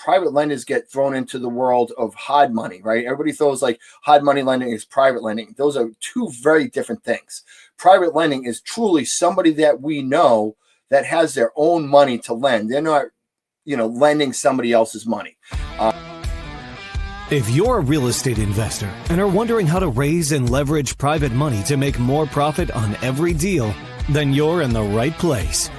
private lenders get thrown into the world of hard money, right? Everybody throws like hard money lending is private lending. Those are two very different things. Private lending is truly somebody that we know that has their own money to lend. They're not, lending somebody else's money. If you're a real estate investor and are wondering how to raise and leverage private money to make more profit on every deal, then you're in the right place.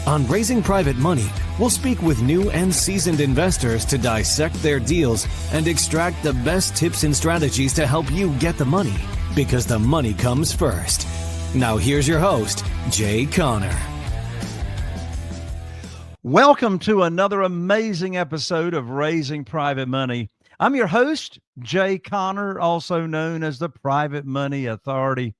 On Raising Private Money, we'll speak with new and seasoned investors to dissect their deals and extract the best tips and strategies to help you get the money, because the money comes first. Now here's your host, Jay Conner. Welcome to another amazing episode of Raising Private Money. I'm your host, Jay Conner, also known as the Private Money Authority.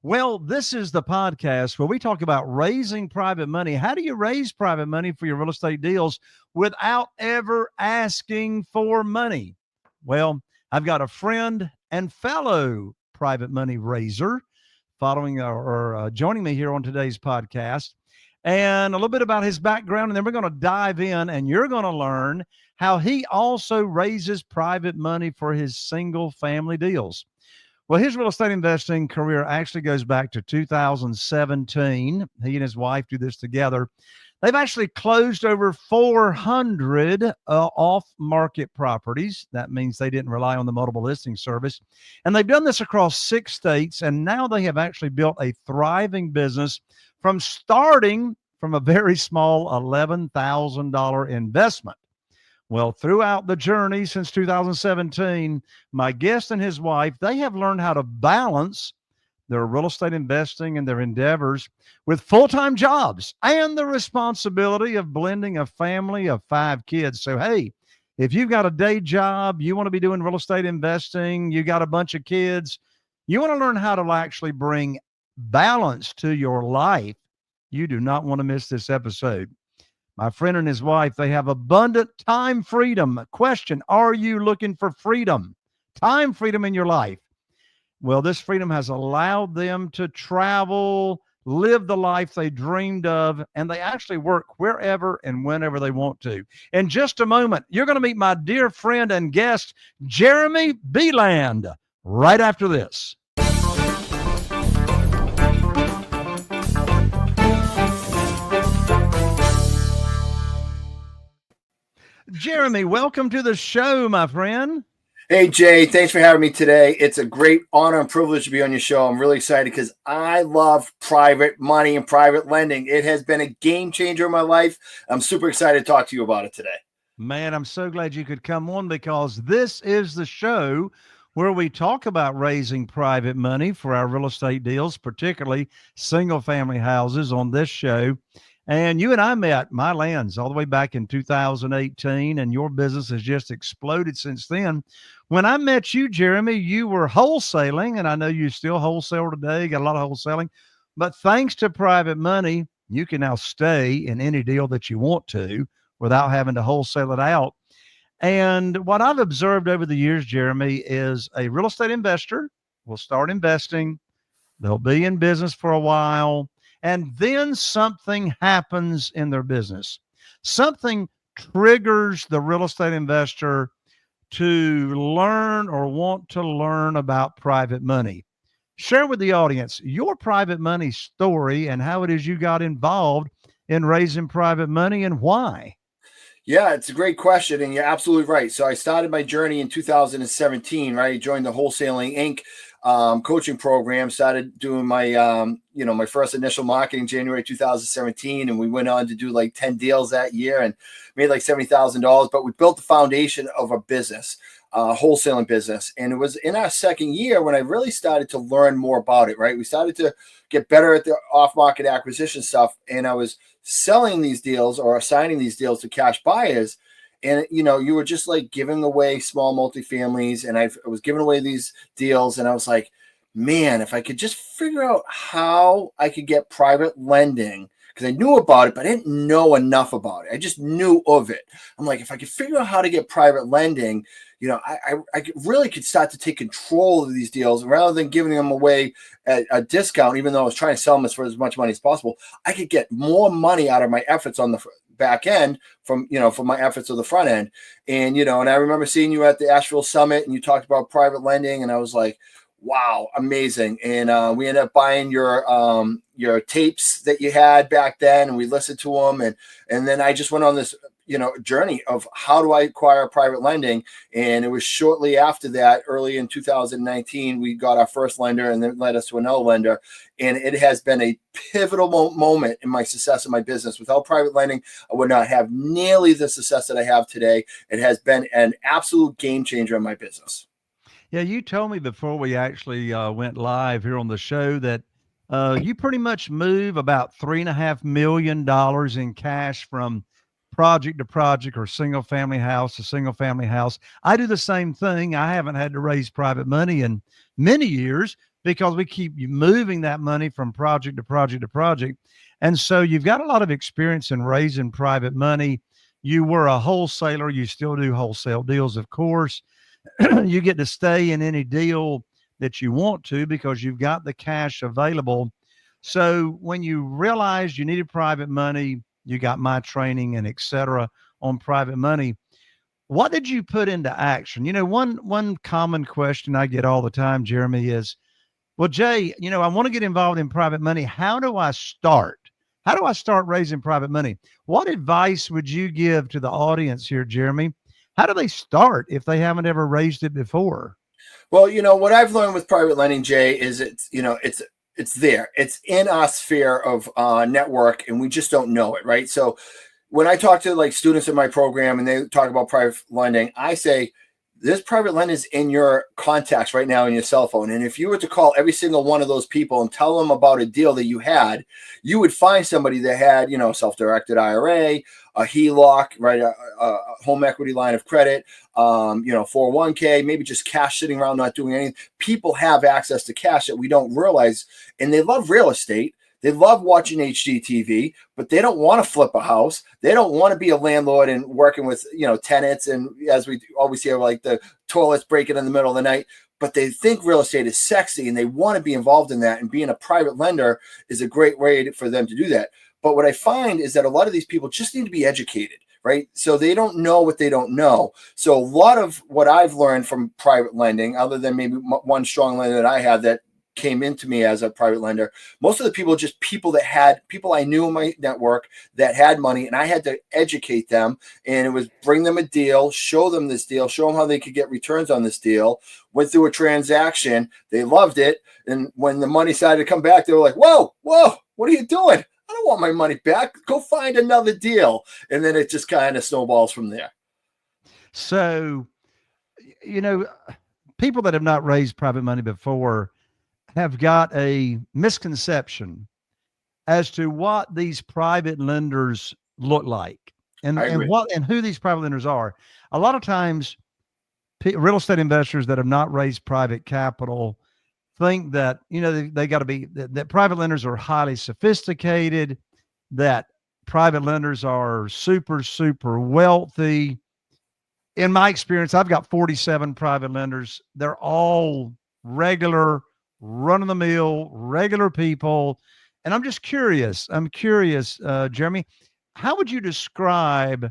Well, this is the podcast where we talk about raising private money. How do you raise private money for your real estate deals without ever asking for money? Well, I've got a friend and fellow private money raiser joining me here on today's podcast, and a little bit about his background, and then we're going to dive in, and you're going to learn how he also raises private money for his single family deals. Well, his real estate investing career actually goes back to 2017. He and his wife do this together. They've actually closed over 400 off-market properties. That means they didn't rely on the multiple listing service. And they've done this across 6 states, and now they have actually built a thriving business from starting from a very small $11,000 investment. Well, throughout the journey since 2017, my guest and his wife, they have learned how to balance their real estate investing and their endeavors with full-time jobs and the responsibility of blending a family of 5 kids. So, hey, if you've got a day job, you want to be doing real estate investing, you got a bunch of kids, you want to learn how to actually bring balance to your life, you do not want to miss this episode. My friend and his wife, they have abundant time freedom. Question, are you looking for freedom? Time freedom in your life. Well, this freedom has allowed them to travel, live the life they dreamed of, and they actually work wherever and whenever they want to. In just a moment, you're going to meet my dear friend and guest, Jeremy Beland, right after this. Jeremy, welcome to the show, my friend. Hey, Jay, thanks for having me today. It's a great honor and privilege to be on your show. I'm really excited because I love private money and private lending. It has been a game changer in my life. I'm super excited to talk to you about it today. Man, I'm so glad you could come on, because this is the show where we talk about raising private money for our real estate deals, particularly single family houses on this show. And you and I met, my lands, all the way back in 2018, and your business has just exploded since then. When I met you, Jeremy, you were wholesaling, and I know you still wholesale today, got a lot of wholesaling. But thanks to private money, you can now stay in any deal that you want to without having to wholesale it out. And what I've observed over the years, Jeremy, is a real estate investor will start investing. They'll be in business for a while. And then something happens in their business. Something triggers the real estate investor to learn or want to learn about private money. Share with the audience your private money story and how it is you got involved in raising private money and why. Yeah, it's a great question, and you're absolutely right. So I started my journey in 2017, right? I joined the Wholesaling Inc. Coaching program, started doing my, my first initial marketing January 2017. And we went on to do like 10 deals that year and made like $70,000. But we built the foundation of a business, wholesaling business. And it was in our second year when I really started to learn more about it, right? We started to get better at the off-market acquisition stuff. And I was selling these deals or assigning these deals to cash buyers. And, you were just like giving away small multifamilies, and I was giving away these deals. And I was like, man, if I could just figure out how I could get private lending, because I knew about it, but I didn't know enough about it. I just knew of it. I'm like, if I could figure out how to get private lending, I really could start to take control of these deals rather than giving them away at a discount, even though I was trying to sell them for as much money as possible. I could get more money out of my efforts on back end from my efforts of the front end. And, and I remember seeing you at the Asheville Summit and you talked about private lending, and I was like, wow, amazing. And we ended up buying your tapes that you had back then, and we listened to them. And then I just went on this, journey of how do I acquire private lending. And it was shortly after that, early in 2019, we got our first lender, and then led us to another lender. And it has been a pivotal moment in my success in my business. Without private lending, I would not have nearly the success that I have today. It has been an absolute game changer in my business. Yeah, you told me before we actually went live here on the show that you pretty much move about $3.5 million in cash from project to project, or single family house to single family house. I do the same thing. I haven't had to raise private money in many years because we keep moving that money from project to project to project. And so you've got a lot of experience in raising private money. You were a wholesaler. You still do wholesale deals, of course. You get to stay in any deal that you want to because you've got the cash available. So when you realized you needed private money, you got my training and et cetera on private money. What did you put into action? One common question I get all the time, Jeremy, is, well, Jay, I want to get involved in private money. How do I start? How do I start raising private money? What advice would you give to the audience here, Jeremy? How do they start if they haven't ever raised it before? Well, what I've learned with private lending, Jay, is it's there. It's in our sphere of network, and we just don't know it, right? So when I talk to students in my program and they talk about private lending, I say, this private lending is in your contacts right now in your cell phone. And if you were to call every single one of those people and tell them about a deal that you had, you would find somebody that had, self-directed IRA, a HELOC, right? A home equity line of credit, 401k, maybe just cash sitting around, not doing anything. People have access to cash that we don't realize, and they love real estate. They love watching HGTV, but they don't want to flip a house. They don't want to be a landlord and working with, tenants. And as we always hear, like the toilets breaking in the middle of the night, but they think real estate is sexy and they want to be involved in that. And being a private lender is a great way for them to do that. But what I find is that a lot of these people just need to be educated, right? So they don't know what they don't know. So a lot of what I've learned from private lending, other than maybe one strong lender that I had that came into me as a private lender, most of the people, just people I knew in my network that had money, and I had to educate them. And it was bring them a deal, show them this deal, show them how they could get returns on this deal. Went through a transaction. They loved it. And when the money started to come back, they were like, whoa, what are you doing? I don't want my money back. Go find another deal. And then it just kind of snowballs from there. So, people that have not raised private money before have got a misconception as to what these private lenders look like and who these private lenders are. A lot of times real estate investors that have not raised private capital think that, they got to be, that private lenders are highly sophisticated, that private lenders are super, super wealthy. In my experience, I've got 47 private lenders. They're all regular, run-of-the-mill, regular people. And I'm just curious. Jeremy, how would you describe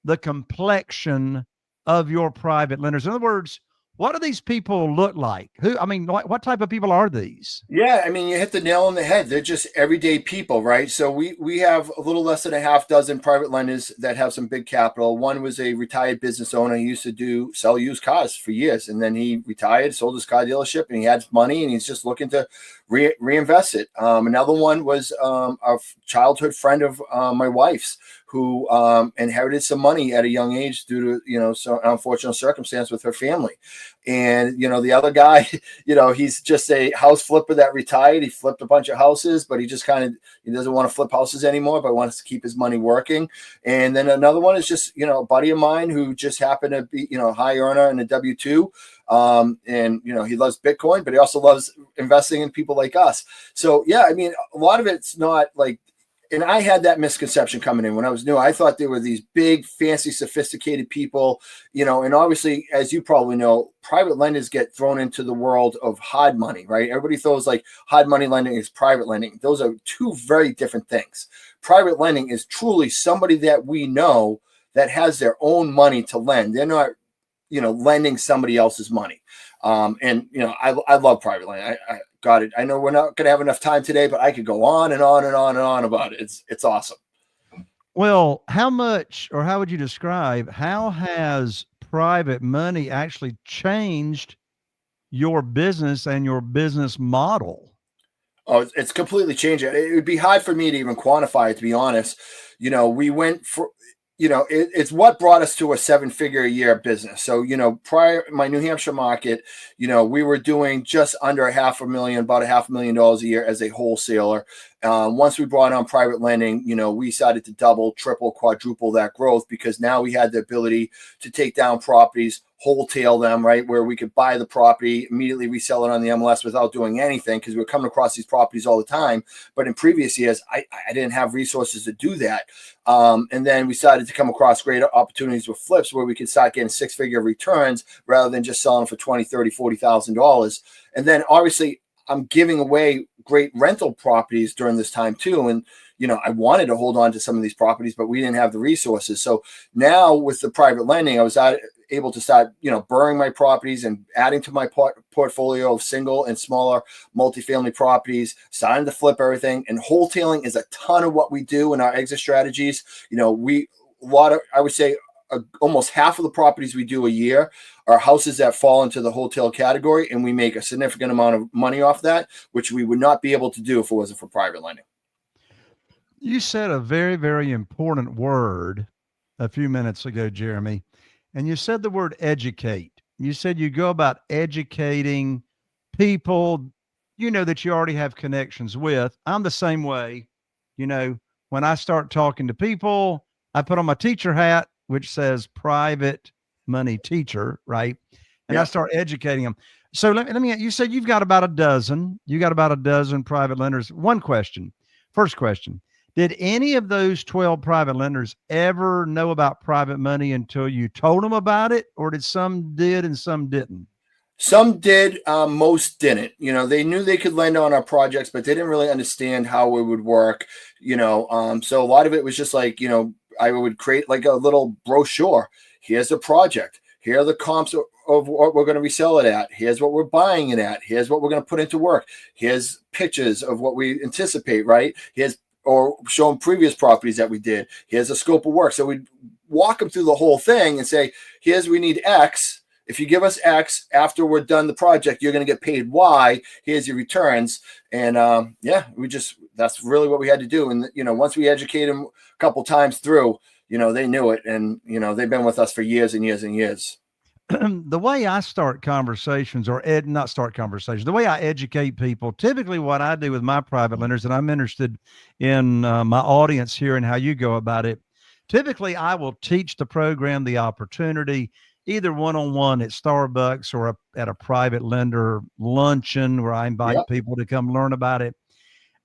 the complexion of your private lenders? In other words, what do these people look like? What type of people are these? Yeah, you hit the nail on the head. They're just everyday people, right? So we have a little less than a half dozen private lenders that have some big capital. One was a retired business owner. He used to sell used cars for years, and then he retired, sold his car dealership, and he had money, and he's just looking to reinvest it. Another one was a childhood friend of my wife's, who inherited some money at a young age due to, some unfortunate circumstance with her family. And, the other guy, he's just a house flipper that retired. He flipped a bunch of houses, but he just he doesn't want to flip houses anymore, but wants to keep his money working. And then another one is just, a buddy of mine who just happened to be, a high earner in a W-2. And, he loves Bitcoin, but he also loves investing in people like us. So, yeah, a lot of it's not like, and I had that misconception coming in when I was new. I thought there were these big, fancy, sophisticated people, and obviously, as you probably know, private lenders get thrown into the world of hard money, right? Everybody throws like hard money lending is private lending. Those are two very different things. Private lending is truly somebody that we know that has their own money to lend. They're not, lending somebody else's money. I love private lending. I got it. I know we're not going to have enough time today, but I could go on and on and on and on about it. It's awesome. Well, how much, or how would you describe, how has private money actually changed your business and your business model? Oh, it's completely changed it. It would be hard for me to even quantify it, to be honest. We went for, it's what brought us to a 7-figure a year business. So, prior my New Hampshire market, we were doing just under about $500,000 a year as a wholesaler. Once we brought on private lending, we decided to double, triple, quadruple that growth, because now we had the ability to take down properties, wholesale them, right, where we could buy the property, immediately resell it on the MLS without doing anything, because we were coming across these properties all the time. But in previous years, I didn't have resources to do that. And then we started to come across great opportunities with flips where we could start getting 6-figure returns rather than just selling for $20,000, $30,000, $40,000. And then obviously I'm giving away great rental properties during this time too. And, I wanted to hold on to some of these properties, but we didn't have the resources. So now with the private lending, I was able to start, borrowing my properties and adding to my portfolio of single and smaller multifamily properties, starting to flip everything. And wholetailing is a ton of what we do in our exit strategies. I would say almost half of the properties we do a year are houses that fall into the wholesale category, and we make a significant amount of money off that, which we would not be able to do if it wasn't for private lending. You said a very, very important word a few minutes ago, Jeremy, and you said the word educate. You said you go about educating people, that you already have connections with. I'm the same way. When I start talking to people, I put on my teacher hat, which says private money teacher, right? And I start educating them. So let me, you said you got about a dozen private lenders. First question, did any of those 12 private lenders ever know about private money until you told them about it? Or did some did and some didn't? Some did, most didn't. They knew they could lend on our projects, but they didn't really understand how it would work. So a lot of it was just like, I would create like a little brochure. Here's the project. Here are the comps of what we're going to resell it at. Here's what we're buying it at. Here's what we're going to put into work. Here's pictures of what we anticipate, right? Or show them previous properties that we did. Here's a scope of work. So we'd walk them through the whole thing and say, we need X. If you give us X after we're done the project, you're going to get paid Y. Here's your returns. And that's really what we had to do. And, once we educate them a couple times through, they knew it. And, they've been with us for years and years and years. The way I start conversations, the way I educate people, typically what I do with my private lenders, and I'm interested in my audience here and how you go about it. Typically, I will teach the program, the opportunity, either one-on-one at Starbucks or at a private lender luncheon where I invite people to come learn about it.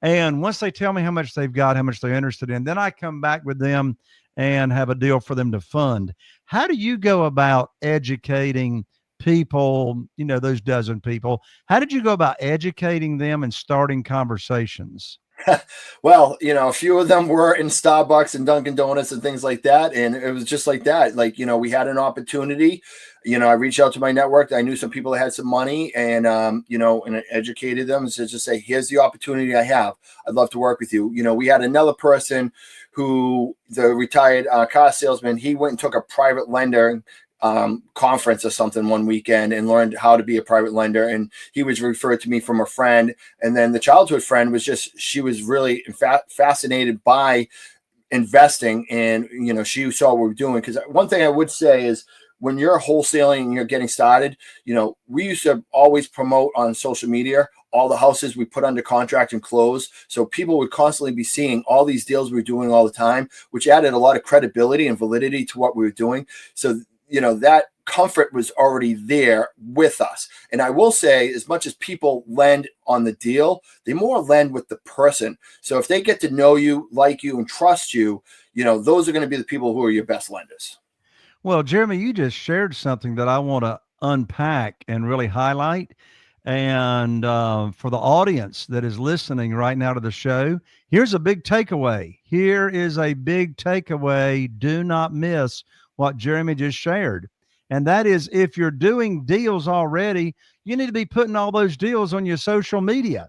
And once they tell me how much they've got, how much they're interested in, then I come back with them and have a deal for them to fund. How do you go about educating people, those dozen people? How did you go about educating them and starting conversations? Well, a few of them were in Starbucks and Dunkin' Donuts and things like that. And it was just like that. Like, we had an opportunity, I reached out to my network. I knew some people that had some money and, and I educated them to just say, here's the opportunity I have. I'd love to work with you. We had another person who, the retired car salesman, he went and took a private lender conference or something one weekend and learned how to be a private lender. And he was referred to me from a friend. And then the childhood friend she was really fascinated by investing. And, she saw what we were doing. Because one thing I would say is when you're wholesaling and you're getting started, we used to always promote on social media all the houses we put under contract and close. So people would constantly be seeing all these deals we were doing all the time, which added a lot of credibility and validity to what we were doing. So, that comfort was already there with us. And I will say, as much as people lend on the deal, they more lend with the person. So if they get to know you, like you, and trust you, those are going to be the people who are your best lenders. Well, Jeremy, you just shared something that I want to unpack and really highlight. And for the audience that is listening right now to the show, here's a big takeaway. Here is a big takeaway. Do not miss what Jeremy just shared. And that is, if you're doing deals already, you need to be putting all those deals on your social media,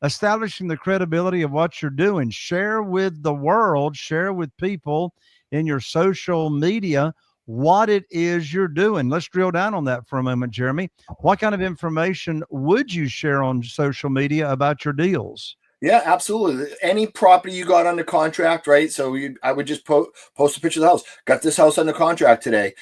establishing the credibility of what you're doing. Share with the world, share with people in your social media what it is you're doing. Let's drill down on that for a moment, Jeremy. What kind of information would you share on social media about your deals? Yeah, absolutely. Any property you got under contract, right? So I would just post a picture of the house. Got this house under contract today.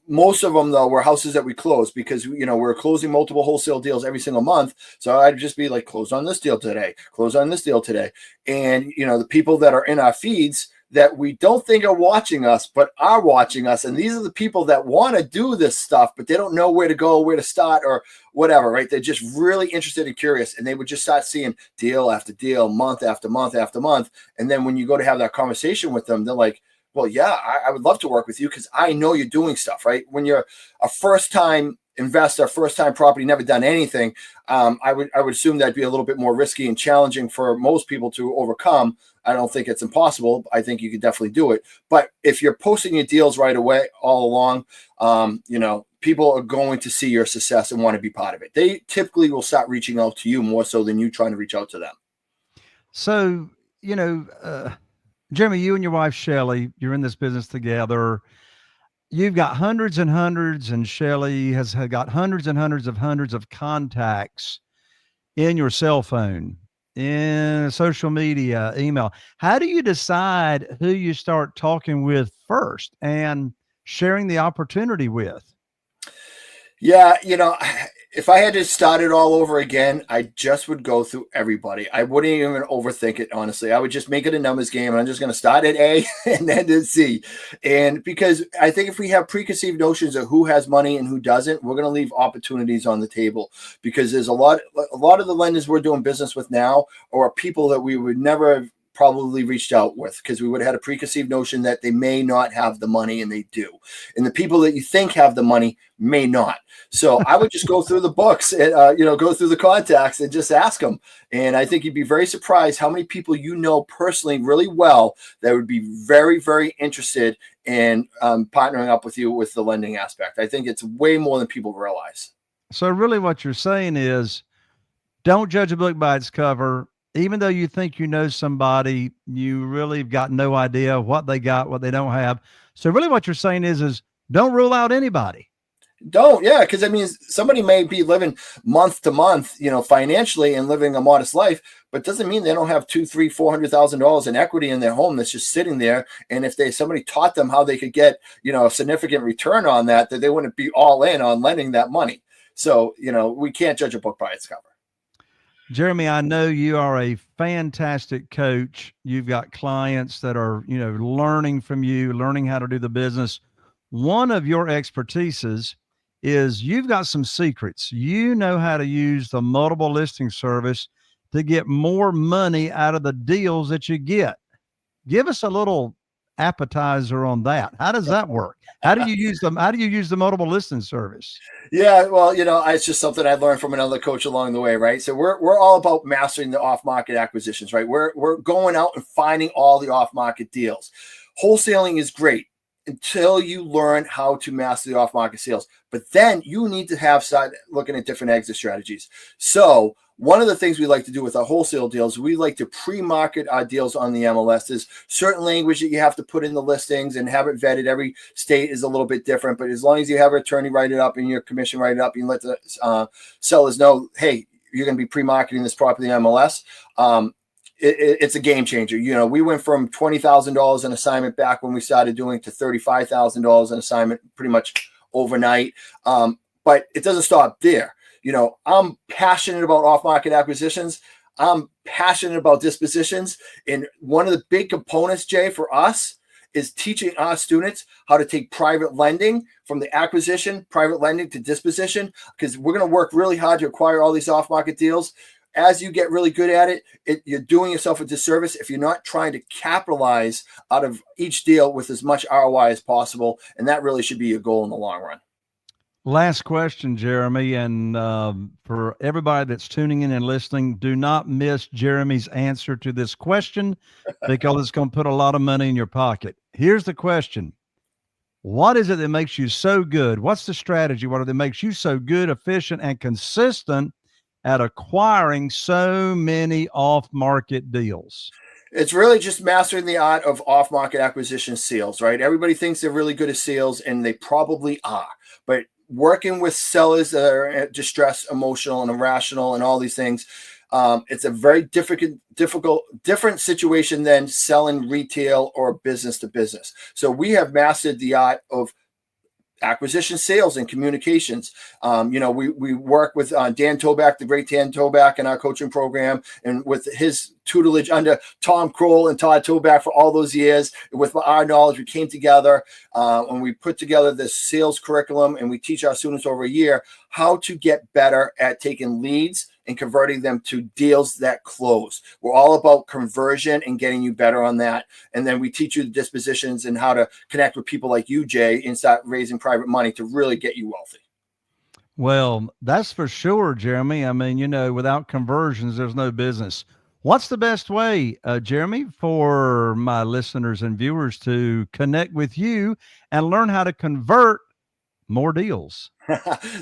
Most of them, though, were houses that we closed because, we're closing multiple wholesale deals every single month. So I'd just be like, close on this deal today, close on this deal today. And, the people that are in our feeds that we don't think are watching us, but are watching us. And these are the people that want to do this stuff, but they don't know where to go, where to start, or whatever, right? They're just really interested and curious. And they would just start seeing deal after deal, month after month after month. And then when you go to have that conversation with them, they're like, well, yeah, I would love to work with you because I know you're doing stuff, right? When you're a first-time investor, first-time property, never done anything, I would assume that'd be a little bit more risky and challenging for most people to overcome. I don't think it's impossible. I think you could definitely do it. But if you're posting your deals right away, all along, people are going to see your success and want to be part of it. They typically will start reaching out to you more so than you trying to reach out to them. So, Jeremy, you and your wife, Shelly, you're in this business together. You've got hundreds and hundreds, and Shelly has got hundreds and hundreds of contacts in your cell phone, in social media, email. How do you decide who you start talking with first and sharing the opportunity with? Yeah, if I had to start it all over again, I just would go through everybody. I wouldn't even overthink it, honestly. I would just make it a numbers game, and I'm just going to start at A and then to Z. And because I think if we have preconceived notions of who has money and who doesn't, we're going to leave opportunities on the table, because there's a lot of the lenders we're doing business with now are people that we would never have probably reached out with, because we would have had a preconceived notion that they may not have the money, and they do. And the people that you think have the money may not. So I would just go through the books and, go through the contacts and just ask them. And I think you'd be very surprised how many people personally really well that would be very, very interested in partnering up with you with the lending aspect. I think it's way more than people realize. So really what you're saying is, don't judge a book by its cover. Even though you think you know somebody, you really have got no idea what they got, what they don't have. So really what you're saying is don't rule out anybody. Don't, yeah, because somebody may be living month to month, financially and living a modest life, but doesn't mean they don't have $200,000-$400,000 in equity in their home that's just sitting there. And if somebody taught them how they could get, a significant return on that they wouldn't be all in on lending that money. So, we can't judge a book by its cover. Jeremy, I know you are a fantastic coach. You've got clients that are, learning from you, learning how to do the business. One of your expertises is you've got some secrets. You know how to use the multiple listing service to get more money out of the deals that you get. Give us a little appetizer on that. How does that work? How do you use them? How do you use the multiple listing service? Yeah, well, it's just something I learned from another coach along the way, right? So we're all about mastering the off-market acquisitions, right? We're going out and finding all the off-market deals. Wholesaling is great until you learn how to master the off-market sales, but then you need to start looking at different exit strategies. So one of the things we like to do with our wholesale deals, we like to pre-market our deals on the MLS. There's certain language that you have to put in the listings and have it vetted. Every state is a little bit different, but as long as you have an attorney write it up and your commission write it up, you let the sellers know, hey, you're going to be pre-marketing this property on MLS. It's a game changer. We went from $20,000 an assignment back when we started doing to $35,000 an assignment pretty much overnight. But it doesn't stop there. I'm passionate about off-market acquisitions. I'm passionate about dispositions. And one of the big components, Jay, for us is teaching our students how to take private lending from the acquisition, private lending to disposition, because we're going to work really hard to acquire all these off-market deals. As you get really good at it, you're doing yourself a disservice if you're not trying to capitalize out of each deal with as much ROI as possible. And that really should be your goal in the long run. Last question, Jeremy. And for everybody that's tuning in and listening, do not miss Jeremy's answer to this question because it's going to put a lot of money in your pocket. Here's the question. What is it that makes you so good? What's the strategy? What that makes you so good, efficient, and consistent at acquiring so many off-market deals? It's really just mastering the art of off-market acquisition sales, right? Everybody thinks they're really good at sales, and they probably are. But working with sellers that are distressed, emotional, and irrational, and all these things, it's a very different situation than selling retail or business to business. So we have mastered the art of acquisition sales and communications. We work with Dan Toback, the great Dan Toback, in our coaching program, and with his tutelage under Tom Kroll and Todd Toback for all those years. With our knowledge, we came together and we put together this sales curriculum, and we teach our students over a year how to get better at taking leads and converting them to deals that close. We're all about conversion and getting you better on that. And then we teach you the dispositions and how to connect with people like you, Jay, and start raising private money to really get you wealthy. Well, that's for sure, Jeremy. I mean, without conversions, there's no business. What's the best way, Jeremy, for my listeners and viewers to connect with you and learn how to convert more deals?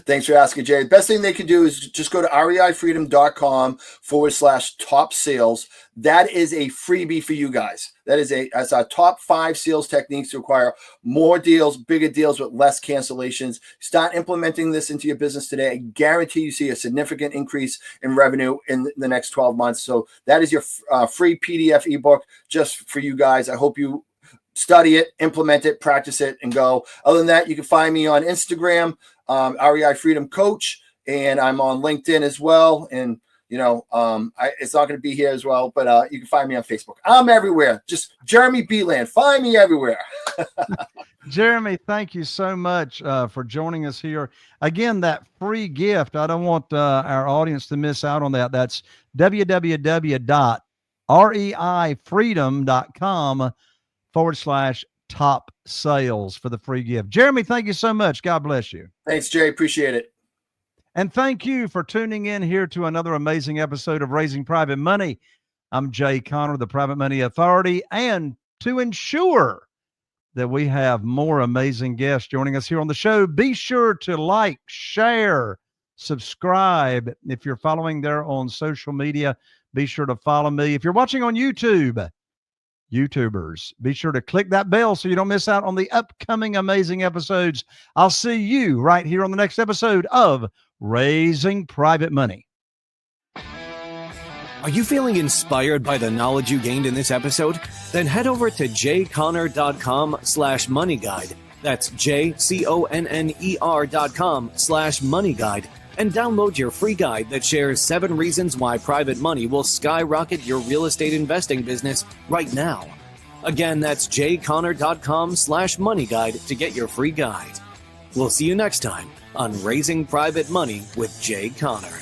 Thanks for asking, Jay. The best thing they can do is just go to reifreedom.com/top sales. That is a freebie for you guys. That's our top 5 sales techniques to acquire more deals, bigger deals with less cancellations. Start implementing this into your business today. I guarantee you see a significant increase in revenue in the next 12 months. So that is your free PDF ebook just for you guys. I hope you study it, implement it, practice it, and go. Other than that, you can find me on Instagram, REI Freedom Coach, and I'm on LinkedIn as well. And it's not going to be here as well, but you can find me on Facebook. I'm everywhere. Just Jeremy Beland. Find me everywhere. Jeremy, thank you so much for joining us here. Again, that free gift, I don't want our audience to miss out on that. That's www.reifreedom.com/top sales for the free gift. Jeremy, thank you so much. God bless you. Thanks, Jay. Appreciate it. And thank you for tuning in here to another amazing episode of Raising Private Money. I'm Jay Conner, the Private Money Authority. And to ensure that we have more amazing guests joining us here on the show, be sure to like, share, subscribe. If you're following there on social media, be sure to follow me. If you're watching on YouTube, YouTubers, be sure to click that bell so you don't miss out on the upcoming amazing episodes. I'll see you right here on the next episode of Raising Private Money. Are you feeling inspired by the knowledge you gained in this episode? Then head over to jconner.com/moneyguide. That's jconner.com/moneyguide. And download your free guide that shares 7 reasons why private money will skyrocket your real estate investing business right now. Again, that's jconner.com/moneyguide to get your free guide. We'll see you next time on Raising Private Money with Jay Conner.